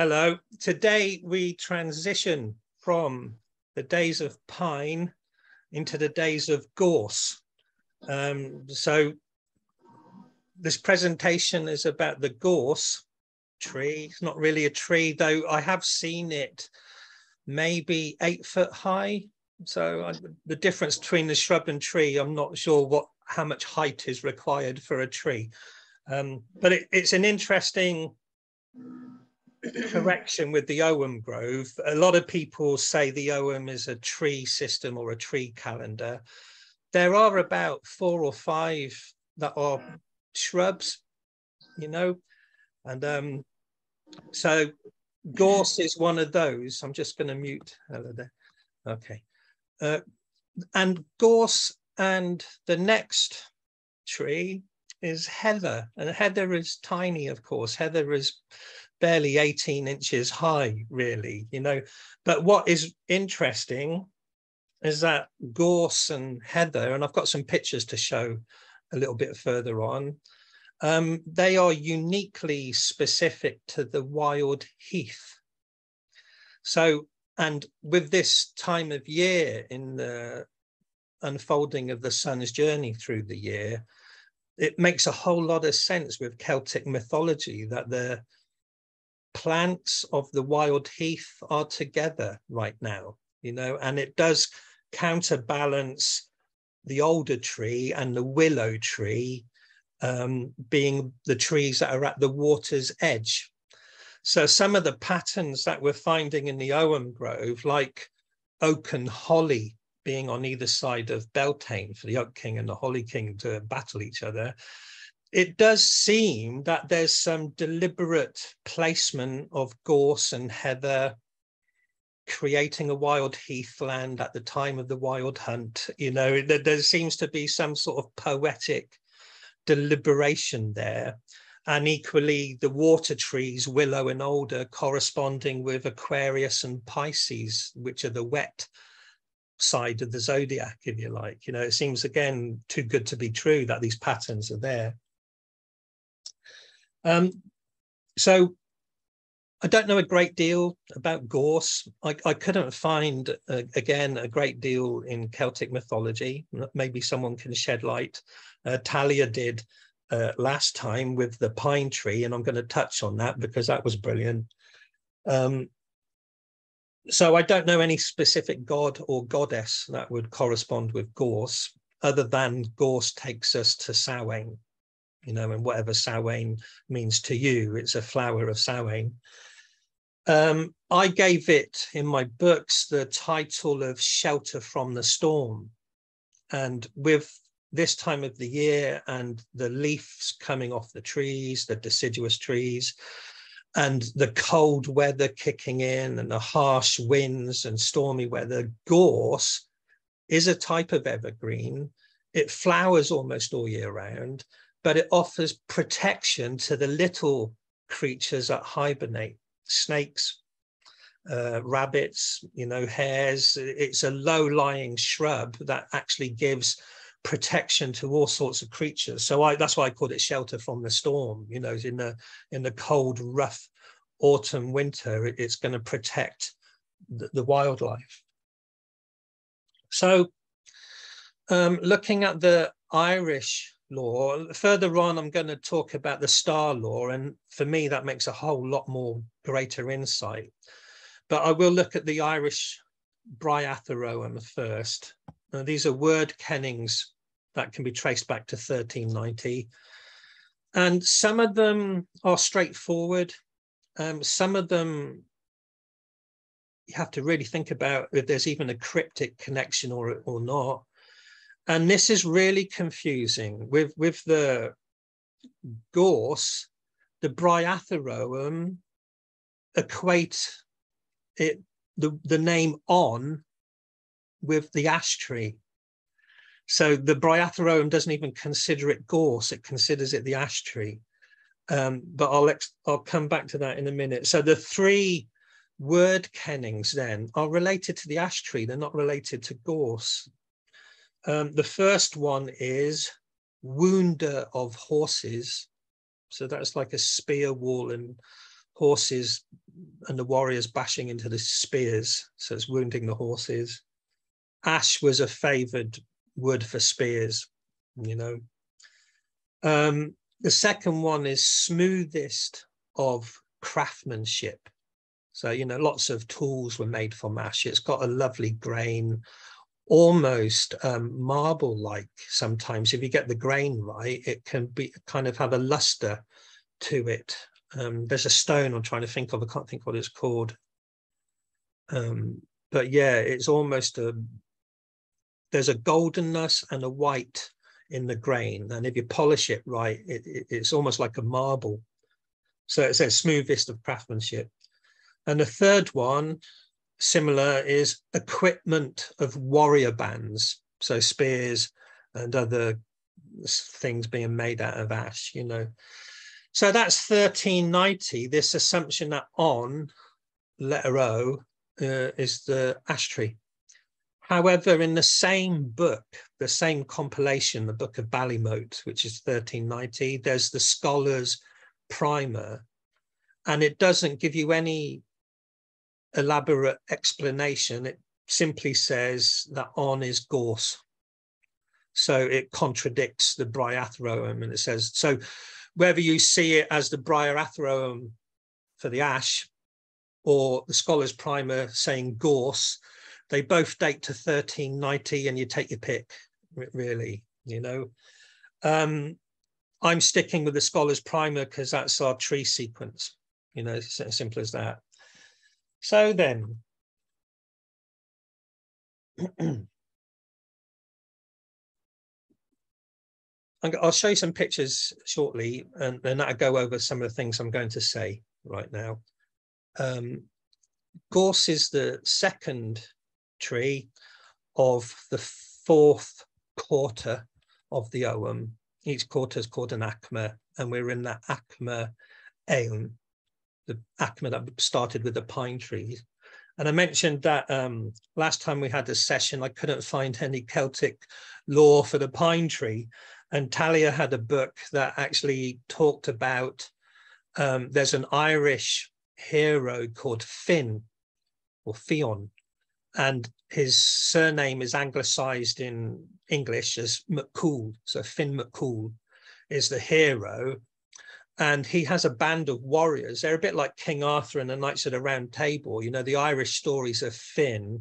Hello. Today we transition from the days of pine into the days of gorse. So this presentation is about the gorse tree. It's not really a tree, though I have seen it maybe 8 foot high. So the difference between the shrub and tree, I'm not sure how much height is required for a tree. But it's an interesting correction with the Ogham grove. A lot of people say the Ogham is a tree system or a tree calendar. There are about 4 or 5 that are shrubs, and so gorse is one of those. I'm just going to mute. Hello there. Okay. And gorse, and the next tree is heather, and heather is tiny, of course. Heather is barely 18 inches high, really, but what is interesting is that gorse and heather, and I've got some pictures to show a little bit further on, they are uniquely specific to the wild heath. So, and with this time of year in the unfolding of the sun's journey through the year, it makes a whole lot of sense with Celtic mythology that the plants of the wild heath are together right now, and it does counterbalance the older tree and the willow tree being the trees that are at the water's edge. So some of the patterns that we're finding in the Ogham grove, like oak and holly being on either side of Beltane for the Oak King and the Holly King to battle each other, it does seem that there's some deliberate placement of gorse and heather creating a wild heathland at the time of the wild hunt. There seems to be some sort of poetic deliberation there. And equally, the water trees, willow and alder, corresponding with Aquarius and Pisces, which are the wet side of the zodiac, if you like. It seems, again, too good to be true that these patterns are there. So I don't know a great deal about gorse. I couldn't find, again, a great deal in Celtic mythology. Maybe someone can shed light. Talia did last time with the pine tree, and I'm going to touch on that because that was brilliant. So I don't know any specific god or goddess that would correspond with gorse, other than gorse takes us to Samhain, and whatever Samhain means to you, it's a flower of Samhain. I gave it in my books the title of Shelter from the Storm. And with this time of the year and the leaves coming off the trees, the deciduous trees, and the cold weather kicking in and the harsh winds and stormy weather, gorse is a type of evergreen. It flowers almost all year round, but it offers protection to the little creatures that hibernate, snakes, rabbits, hares. It's a low-lying shrub that actually gives protection to all sorts of creatures. So that's why I called it Shelter from the Storm. In the cold, rough autumn, winter, it's going to protect the wildlife. So looking at the Irish law, further on, I'm going to talk about the star law. And for me, that makes a whole lot more greater insight. But I will look at the Irish Briatheroum first. Now, these are word kennings that can be traced back to 1390. And some of them are straightforward. Some of them you have to really think about if there's even a cryptic connection or not. And this is really confusing. With the gorse, the Briatheroum equate the name on with the ash tree. So the Briatheroum doesn't even consider it gorse, it considers it the ash tree. But I'll come back to that in a minute. So the 3 word kennings then are related to the ash tree, they're not related to gorse. The first one is wounder of horses. So that's like a spear wall and horses and the warriors bashing into the spears, so it's wounding the horses. Ash was a favoured wood for spears, you know. The second one is smoothest of craftsmanship. So, you know, lots of tools were made from ash. It's got a lovely grain, almost marble-like sometimes. If you get the grain right, it can be kind of have a luster to it. There's a stone I'm trying to think of. I can't think what it's called. But yeah, it's almost there's a goldenness and a white in the grain. And if you polish it right, it's almost like a marble. So it says smoothest of craftsmanship. And the third one, similar, is equipment of warrior bands. So spears and other things being made out of ash, you know. So that's 1390, this assumption that on, letter O, is the ash tree. However, in the same book, the same compilation, the Book of Ballymote, which is 1390, there's the Scholar's Primer, and it doesn't give you any elaborate explanation. It simply says that on is gorse. So it contradicts the Briatheroum, and it says, so whether you see it as the Briatheroum for the ash or the Scholar's Primer saying gorse, they both date to 1390, and you take your pick, really, you know. I'm sticking with the Scholar's Primer because that's our tree sequence, you know, it's as simple as that. So then, I'll show you some pictures shortly, and then I'll go over some of the things I'm going to say right now. Gorse is the second tree of the fourth quarter of the Ogham. Each quarter is called an acma, and we're in that acma aeon, the acma that started with the pine trees. And I mentioned that last time we had this session, I couldn't find any Celtic lore for the pine tree. And Talia had a book that actually talked about, there's an Irish hero called Finn, or Fionn, and his surname is anglicised in English as McCool. So Finn McCool is the hero. And he has a band of warriors. They're a bit like King Arthur and the Knights of the Round Table. You know, the Irish stories of Finn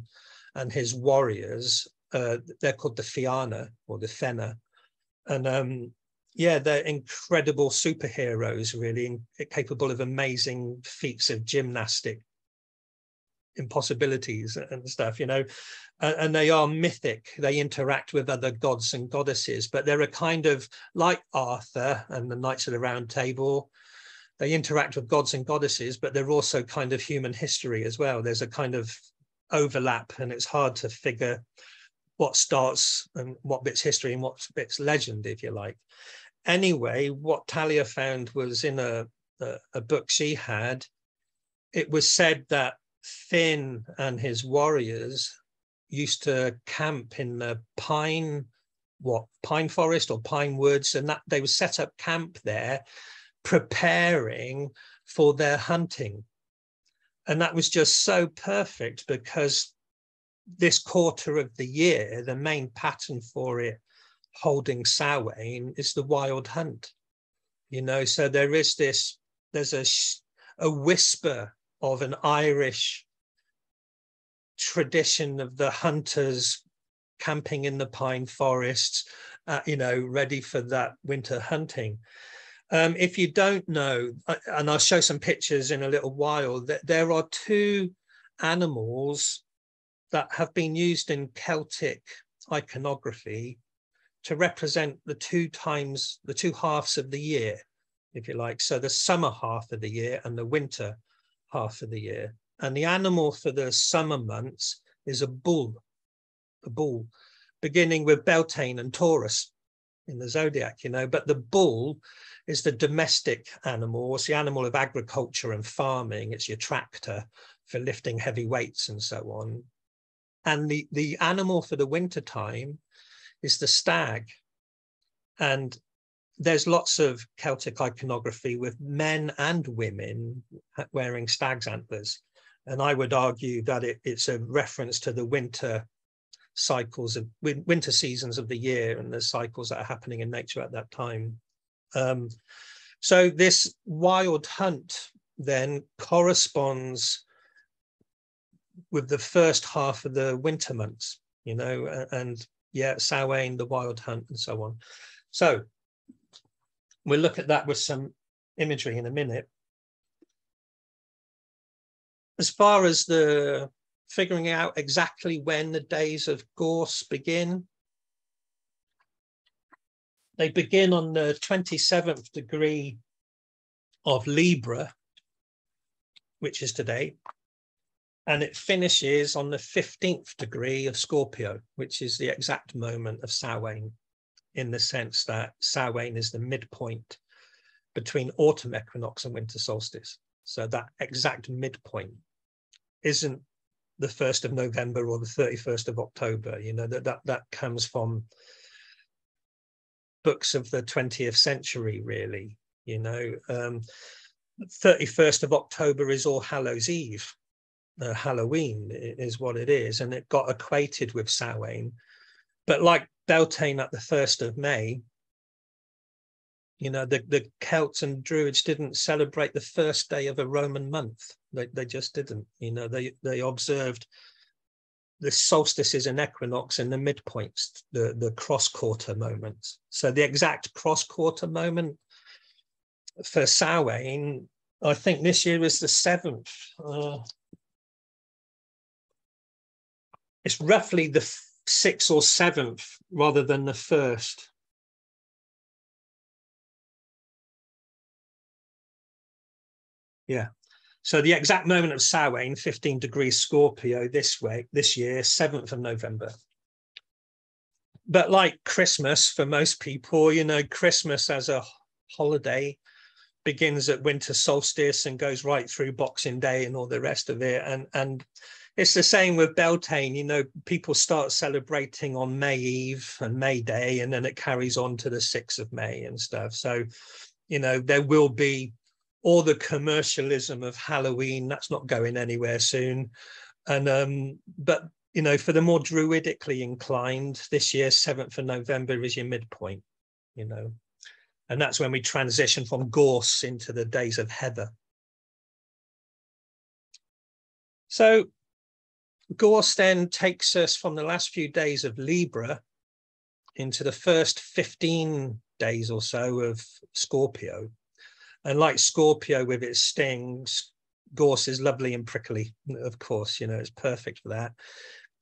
and his warriors, they're called the Fianna or the Fenna. And yeah, they're incredible superheroes, really, capable of amazing feats of gymnastic impossibilities and stuff, you know, and they are mythic. They interact with other gods and goddesses, but they're a kind of like Arthur and the Knights of the Round Table. They interact with gods and goddesses, but they're also kind of human history as well. There's a kind of overlap, and it's hard to figure what starts and what bit's history and what bit's legend, if you like. Anyway, what Talia found was in a book she had, it was said that Finn and his warriors used to camp in the pine forest or pine woods, and that they would set up camp there preparing for their hunting. And that was just so perfect, because this quarter of the year, the main pattern for it holding Samhain is the wild hunt, you know. So there is this, there's a whisper of an Irish tradition of the hunters camping in the pine forests, you know, ready for that winter hunting. If you don't know, and I'll show some pictures in a little while, that there are two animals that have been used in Celtic iconography to represent the two halves of the year, if you like. So the summer half of the year and the winter half of the year. And the animal for the summer months is a bull, beginning with Beltane and Taurus in the zodiac, you know. But the bull is the domestic animal. It's the animal of agriculture and farming. It's your tractor for lifting heavy weights and so on. And the animal for the winter time is the stag. And there's lots of Celtic iconography with men and women wearing stag's antlers. And I would argue that it's a reference to the winter cycles of winter seasons of the year and the cycles that are happening in nature at that time. So this wild hunt then corresponds with the first half of the winter months, you know, and yeah, Samhain, the wild hunt, and so on. So we'll look at that with some imagery in a minute. As far as the figuring out exactly when the days of Gorse begin, they begin on the 27th degree of Libra, which is today, and it finishes on the 15th degree of Scorpio, which is the exact moment of Samhain, in the sense that Samhain is the midpoint between autumn equinox and winter solstice. So that exact midpoint isn't the 1st of November or the 31st of October. You know, that comes from books of the 20th century, really. You know, 31st of October is All Hallows Eve. Halloween is what it is, and it got equated with Samhain. But like Beltane at the 1st of May, you know, the Celts and Druids didn't celebrate the first day of a Roman month. They just didn't. You know, they observed the solstices and equinox and the midpoints, the cross-quarter moments. So the exact cross-quarter moment for Samhain, I think this year is the 7th. It's roughly the 6th or 7th rather than the 1st. Yeah. So the exact moment of Samhain, 15 degrees Scorpio this year, 7th of November. But like Christmas, for most people, you know, Christmas as a holiday begins at winter solstice and goes right through Boxing Day and all the rest of it. And it's the same with Beltane. You know, people start celebrating on May Eve and May Day, and then it carries on to the 6th of May and stuff. So, you know, there will be all the commercialism of Halloween. That's not going anywhere soon. And but, you know, for the more druidically inclined, this year, 7th of November is your midpoint, you know. And that's when we transition from Gorse into the days of Heather. So Gorse then takes us from the last few days of Libra into the first 15 days or so of Scorpio. And like Scorpio with its stings, Gorse is lovely and prickly, of course, you know, it's perfect for that.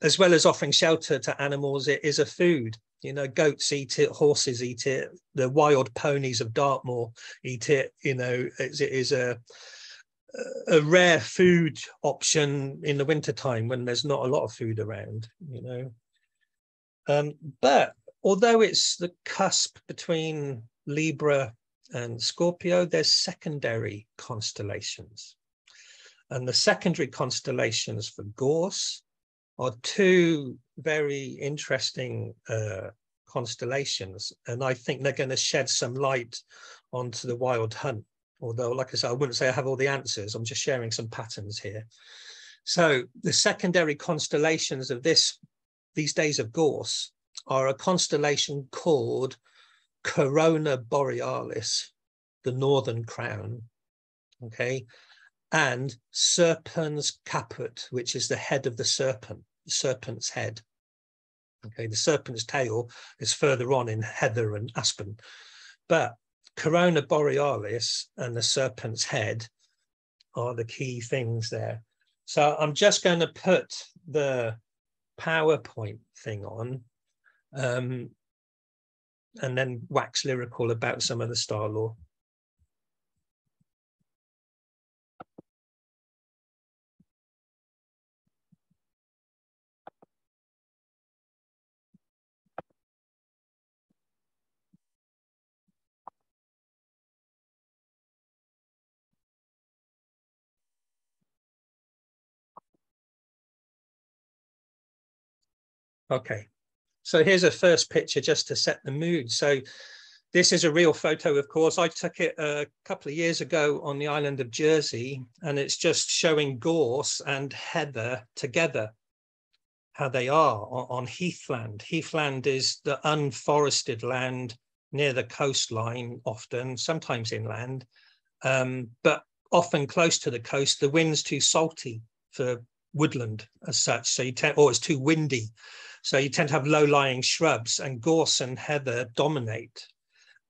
As well as offering shelter to animals, it is a food. You know, goats eat it, horses eat it, the wild ponies of Dartmoor eat it. You know, it is a rare food option in the wintertime when there's not a lot of food around, you know. But although it's the cusp between Libra and Scorpio, there's secondary constellations. And the secondary constellations for Gorse are two very interesting constellations. And I think they're going to shed some light onto the wild hunt. Although, like I said, I wouldn't say I have all the answers. I'm just sharing some patterns here. So the secondary constellations of these days of Gorse are a constellation called Corona Borealis, the Northern Crown, okay, and Serpens Caput, which is the head of the serpent, the serpent's head. Okay, the serpent's tail is further on in heather and aspen, but Corona Borealis and the serpent's head are the key things there. So I'm just going to put the PowerPoint thing on and then wax lyrical about some of the star lore. Okay, so here's a first picture just to set the mood. So This is a real photo, of course. I took it a couple of years ago on the island of Jersey, and it's just showing gorse and heather together, how they are on heathland. Heathland is the unforested land near the coastline, often, sometimes inland, but often close to the coast. The wind's too salty for woodland as such, so or it's too windy. So you tend to have low-lying shrubs, and gorse and heather dominate.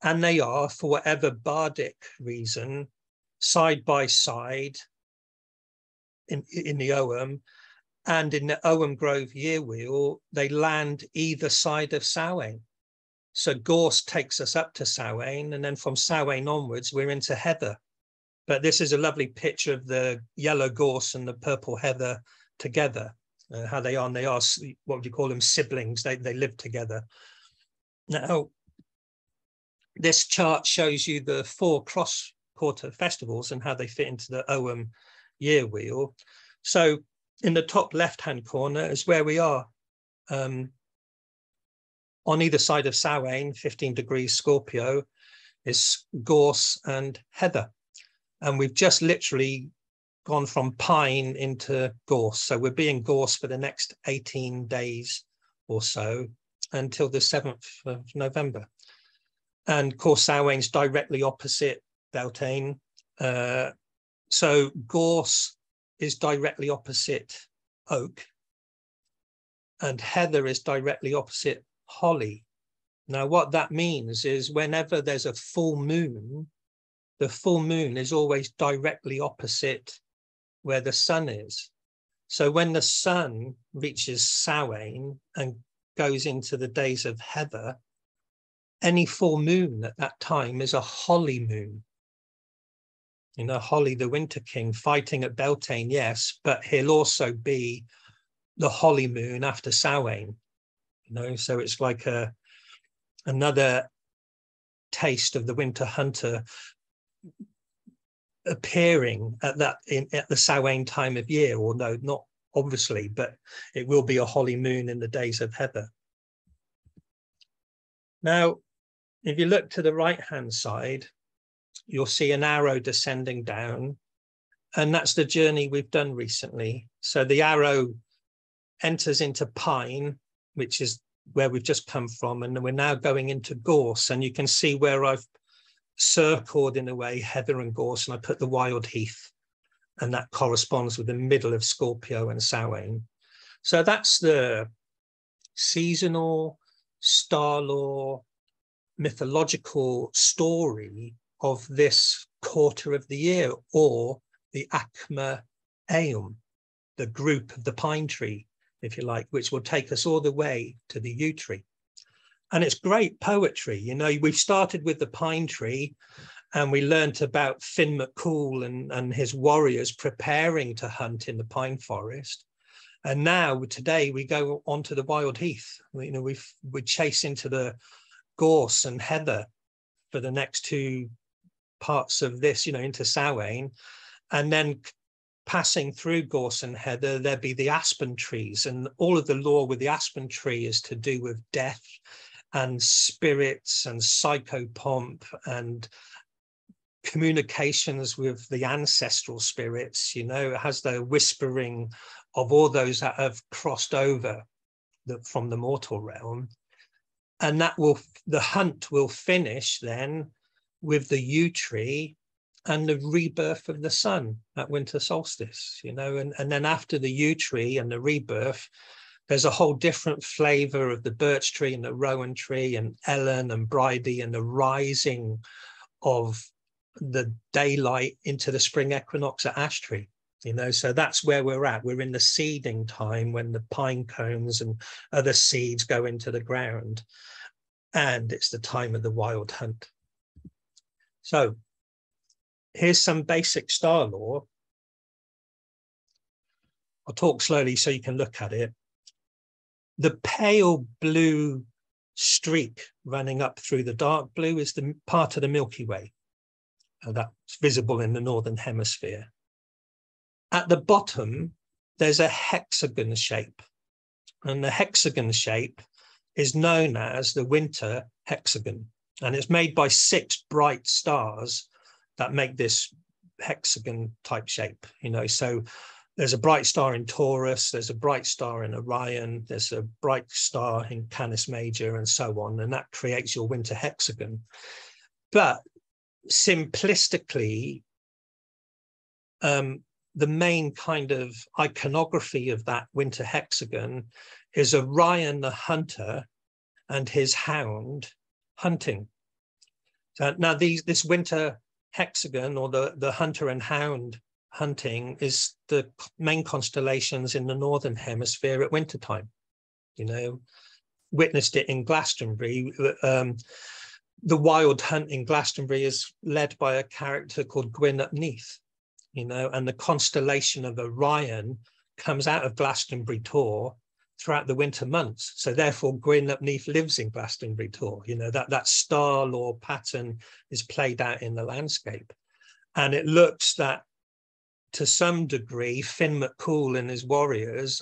And they are, for whatever bardic reason, side by side in the Ogham, and in the Ogham Grove year wheel, they land either side of Samhain. So gorse takes us up to Samhain, and then from Samhain onwards, we're into heather. But this is a lovely picture of the yellow gorse and the purple heather together, how they are. And they are, what would you call them, siblings. They live together. Now, this chart shows you the 4 cross-quarter festivals and how they fit into the Ogham year wheel. So in the top left-hand corner is where we are. On either side of Samhain, 15 degrees Scorpio, is gorse and heather. And we've just literally gone from pine into gorse. So we're being gorse for the next 18 days or so until the 7th of November. And of course, Samhain's directly opposite Beltane. So gorse is directly opposite oak, and heather is directly opposite holly. Now, what that means is whenever there's a full moon, the full moon is always directly opposite where the sun is. So when the sun reaches Samhain and goes into the days of heather, any full moon at that time is a holly moon. You know, Holly, the winter king, fighting at Beltane, yes, but he'll also be the holly moon after Samhain. You know, so it's like another taste of the winter hunter appearing at the Samhain time of year, or no, not obviously, but it will be a holly moon in the days of heather. Now, if you look to the right-hand side, you'll see an arrow descending down, and that's the journey we've done recently. So the arrow enters into pine, which is where we've just come from, and we're now going into gorse. And you can see where I've circled, in a way, heather and gorse, and I put the wild heath, and that corresponds with the middle of Scorpio and Samhain. So that's the seasonal, star law, mythological story of this quarter of the year, or the Acma Eum, the group of the pine tree, if you like, which will take us all the way to the yew tree. And it's great poetry. You know, we've started with the pine tree, and we learnt about Finn McCool and his warriors preparing to hunt in the pine forest. And now today we go onto the wild heath. You know, we chase into the gorse and heather for the next 2 parts of this, you know, into Samhain, and then passing through gorse and heather, there'd be the aspen trees, and all of the lore with the aspen tree is to do with death and spirits and psychopomp and communications with the ancestral spirits. You know, it has the whispering of all those that have crossed over from the mortal realm. And the hunt will finish then with the yew tree and the rebirth of the sun at winter solstice, you know, and then after the yew tree and the rebirth, there's a whole different flavor of the birch tree and the rowan tree and ellen and bridie, and the rising of the daylight into the spring equinox at ash tree. You know, so that's where we're at. We're in the seeding time when the pine cones and other seeds go into the ground, and it's the time of the wild hunt. So here's some basic star lore. I'll talk slowly so you can look at it. The pale blue streak running up through the dark blue is the part of the Milky Way that's visible in the northern hemisphere. At the bottom, there's a hexagon shape, and the hexagon shape is known as the winter hexagon. And it's made by 6 bright stars that make this hexagon type shape, you know. So there's a bright star in Taurus, there's a bright star in Orion, there's a bright star in Canis Major, and so on, and that creates your winter hexagon. But simplistically, the main kind of iconography of that winter hexagon is Orion the hunter and his hound hunting. So now this winter hexagon, or the hunter and hound hunting, is the main constellations in the northern hemisphere at wintertime. You know, witnessed it in Glastonbury. The wild hunt in Glastonbury is led by a character called Gwyn ap Neath, you know, and the constellation of Orion comes out of Glastonbury Tor throughout the winter months. So therefore Gwyn ap Neath lives in Glastonbury Tor. You know, that star law pattern is played out in the landscape. And it looks that to some degree, Finn MacCool and his warriors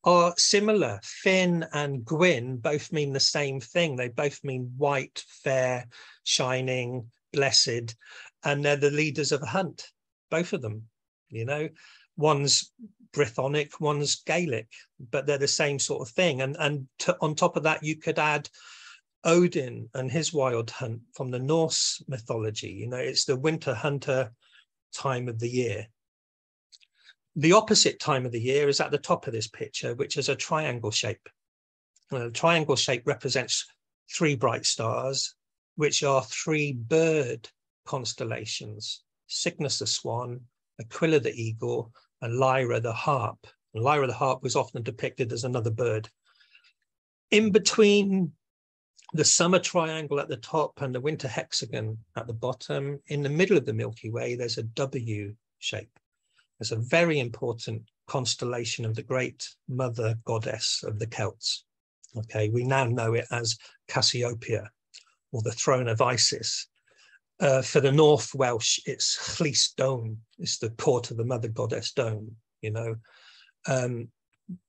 are similar. Finn and Gwyn both mean the same thing. They both mean white, fair, shining, blessed, and they're the leaders of a hunt, both of them. You know, one's Brythonic, one's Gaelic, but they're the same sort of thing. And on top of that, you could add Odin and his wild hunt from the Norse mythology. You know, it's the winter hunter time of the year. The opposite time of the year is at the top of this picture, which is a triangle shape. The triangle shape represents 3 bright stars, which are 3 bird constellations: Cygnus the swan, Aquila the eagle, and Lyra the harp. And Lyra the harp was often depicted as another bird. In between the summer triangle at the top and the winter hexagon at the bottom, in the middle of the Milky Way, there's a W shape. It's a very important constellation of the great mother goddess of the Celts. Okay, we now know it as Cassiopeia, or the throne of Isis. For the North Welsh, it's Llys Dôn. It's the court of the mother goddess Dôn, you know.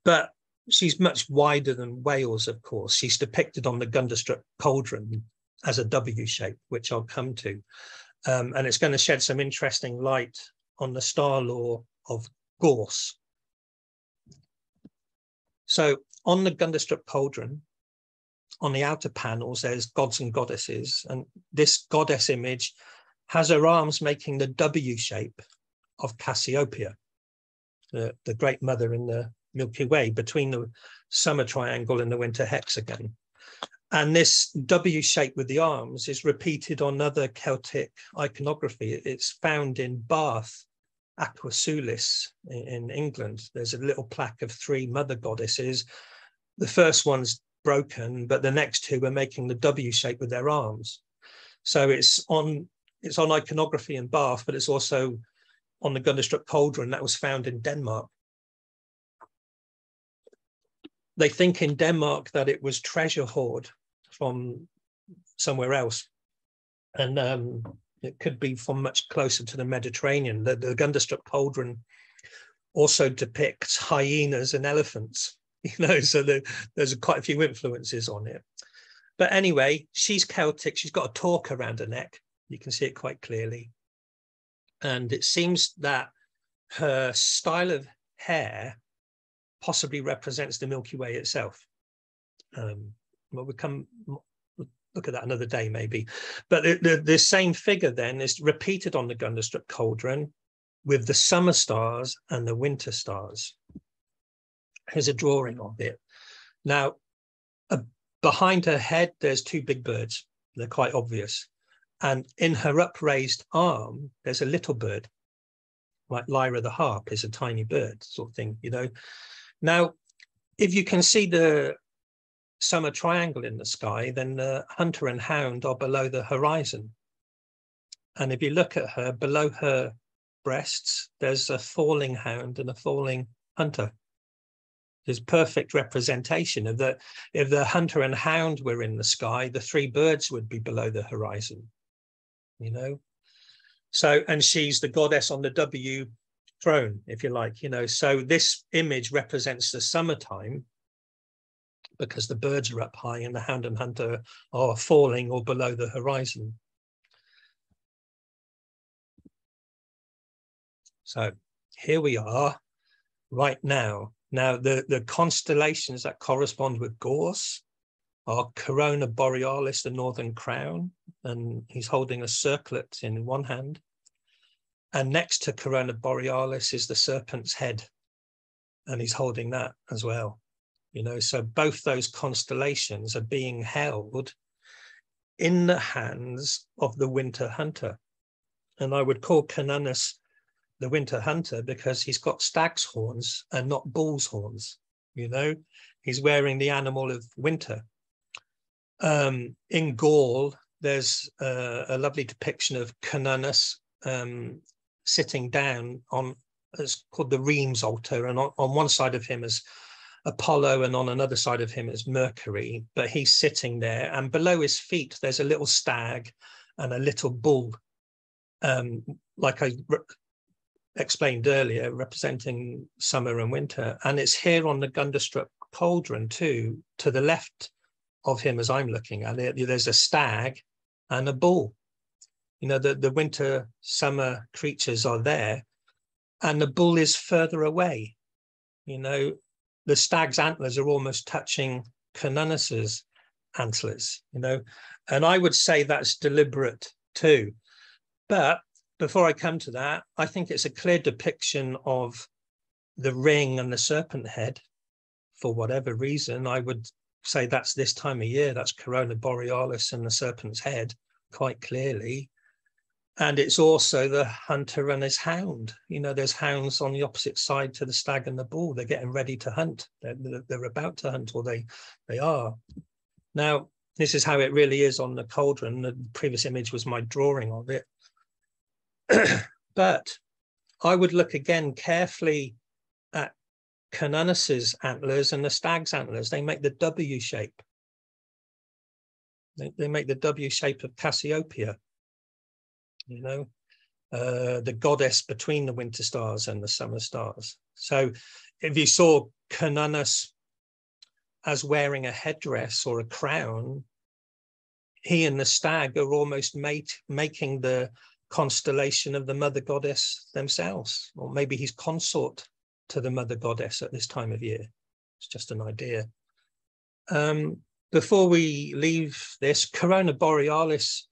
But she's much wider than Wales, of course. She's depicted on the Gundestrup Cauldron as a W shape, which I'll come to. And it's going to shed some interesting light on the star law of Gorse. So on the Gundestrup Cauldron, on the outer panels, there's gods and goddesses, and this goddess image has her arms making the W shape of Cassiopeia, the great mother in the Milky Way, between the summer triangle and the winter hexagon. And this W shape with the arms is repeated on other Celtic iconography. It's found in Bath, Aqua Sulis in England. There's a little plaque of 3 mother goddesses. The first one's broken, but the next 2 are making the W shape with their arms. So it's on iconography in Bath, but it's also on the Gundestrup Cauldron that was found in Denmark. They think in Denmark that it was treasure hoard from somewhere else. And it could be from much closer to the Mediterranean. The Gundestrup Cauldron also depicts hyenas and elephants, you know, so there's quite a few influences on it. But anyway, she's Celtic. She's got a torque around her neck. You can see it quite clearly. And it seems that her style of hair possibly represents the Milky Way itself. Well, we'll come look at that another day, maybe. But the same figure then is repeated on the Gundestrup Cauldron with the summer stars and the winter stars. Here's a drawing of it. Now, behind her head, there's 2 big birds. They're quite obvious. And in her upraised arm, there's a little bird, like Lyra the harp is a tiny bird sort of thing, you know. Now, if you can see the summer triangle in the sky, then the hunter and hound are below the horizon. And if you look at her, below her breasts, there's a falling hound and a falling hunter. There's perfect representation of that. If the hunter and hound were in the sky, the 3 birds would be below the horizon, you know. So, and she's the goddess on the W throne, if you like, you know. So this image represents the summertime, because the birds are up high and the hound and hunter are falling or below the horizon. So here we are right now. Now, the constellations that correspond with Gorse are Corona Borealis, the northern crown, and he's holding a circlet in one hand. And next to Corona Borealis is the serpent's head, and he's holding that as well. You know, so both those constellations are being held in the hands of the winter hunter. And I would call Cernunnos the winter hunter because he's got stag's horns and not bull's horns. You know, he's wearing the animal of winter. In Gaul, there's a lovely depiction of Cernunnos sitting down on, it's called the Reims altar, and on one side of him is Apollo and on another side of him is Mercury, but he's sitting there, and below his feet there's a little stag and a little bull, like I explained earlier, representing summer and winter. And it's here on the Gundestrup Cauldron too, to the left of him as I'm looking at it, there's a stag and a bull. You know, the winter summer creatures are there, and the bull is further away. You know, the stag's antlers are almost touching Cernunnos's antlers, you know, and I would say that's deliberate too. But before I come to that, I think it's a clear depiction of the ring and the serpent head. For whatever reason, I would say that's this time of year, that's Corona Borealis and the serpent's head, quite clearly. And it's also the hunter and his hound. You know, there's hounds on the opposite side to the stag and the bull. They're getting ready to hunt. They're about to hunt, or they are. Now, this is how it really is on the cauldron. The previous image was my drawing of it. But I would look again carefully at Cernunnos's antlers and the stag's antlers. They make the W shape. They make the W shape of Cassiopeia, you know, the goddess between the winter stars and the summer stars. So if you saw Cernunnos as wearing a headdress or a crown, he and the stag are almost making the constellation of the mother goddess themselves, or maybe he's consort to the mother goddess at this time of year. It's just an idea. Before we leave this, Corona Borealis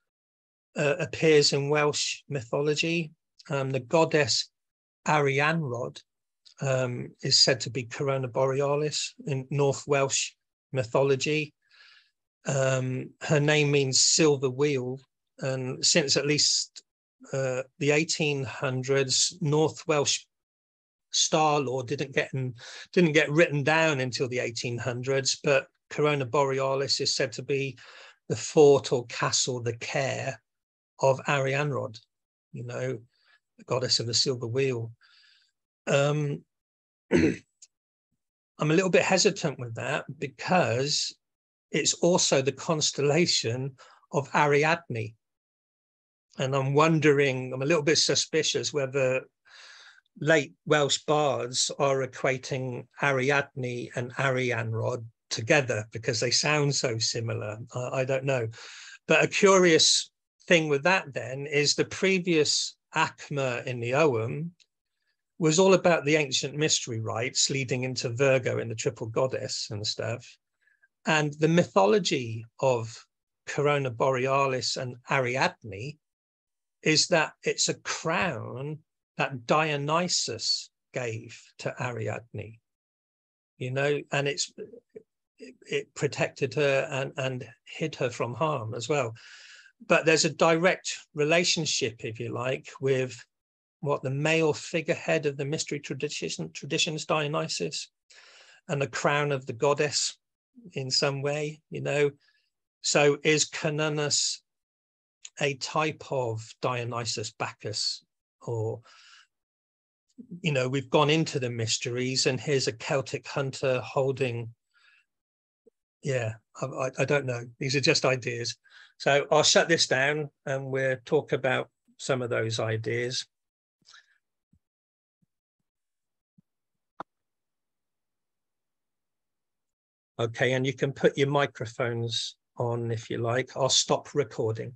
appears in Welsh mythology. The goddess Arianrhod is said to be Corona Borealis in North Welsh mythology. Her name means silver wheel, and since at least the 1800s, North Welsh star lore didn't get written down until the 1800s, but Corona Borealis is said to be the fort or castle, the care of Arianrhod, you know, the goddess of the silver wheel. I'm a little bit hesitant with that because it's also the constellation of Ariadne. And I'm wondering, I'm a little bit suspicious whether late Welsh bards are equating Ariadne and Arianrhod together because they sound so similar. I don't know. But a curious thing with that then is the previous Acma in the Ogham was all about the ancient mystery rites leading into Virgo and the triple goddess and stuff. And the mythology of Corona Borealis and Ariadne is that it's a crown that Dionysus gave to Ariadne, you know, and it protected her and hid her from harm as well. But there's a direct relationship, if you like, with what the male figurehead of the mystery traditions, Dionysus, and the crown of the goddess in some way, you know. So is Cernunnos a type of Dionysus Bacchus? Or, you know, we've gone into the mysteries and here's a Celtic hunter holding, yeah, I don't know. These are just ideas. So I'll shut this down and we'll talk about some of those ideas. Okay, and you can put your microphones on if you like. I'll stop recording.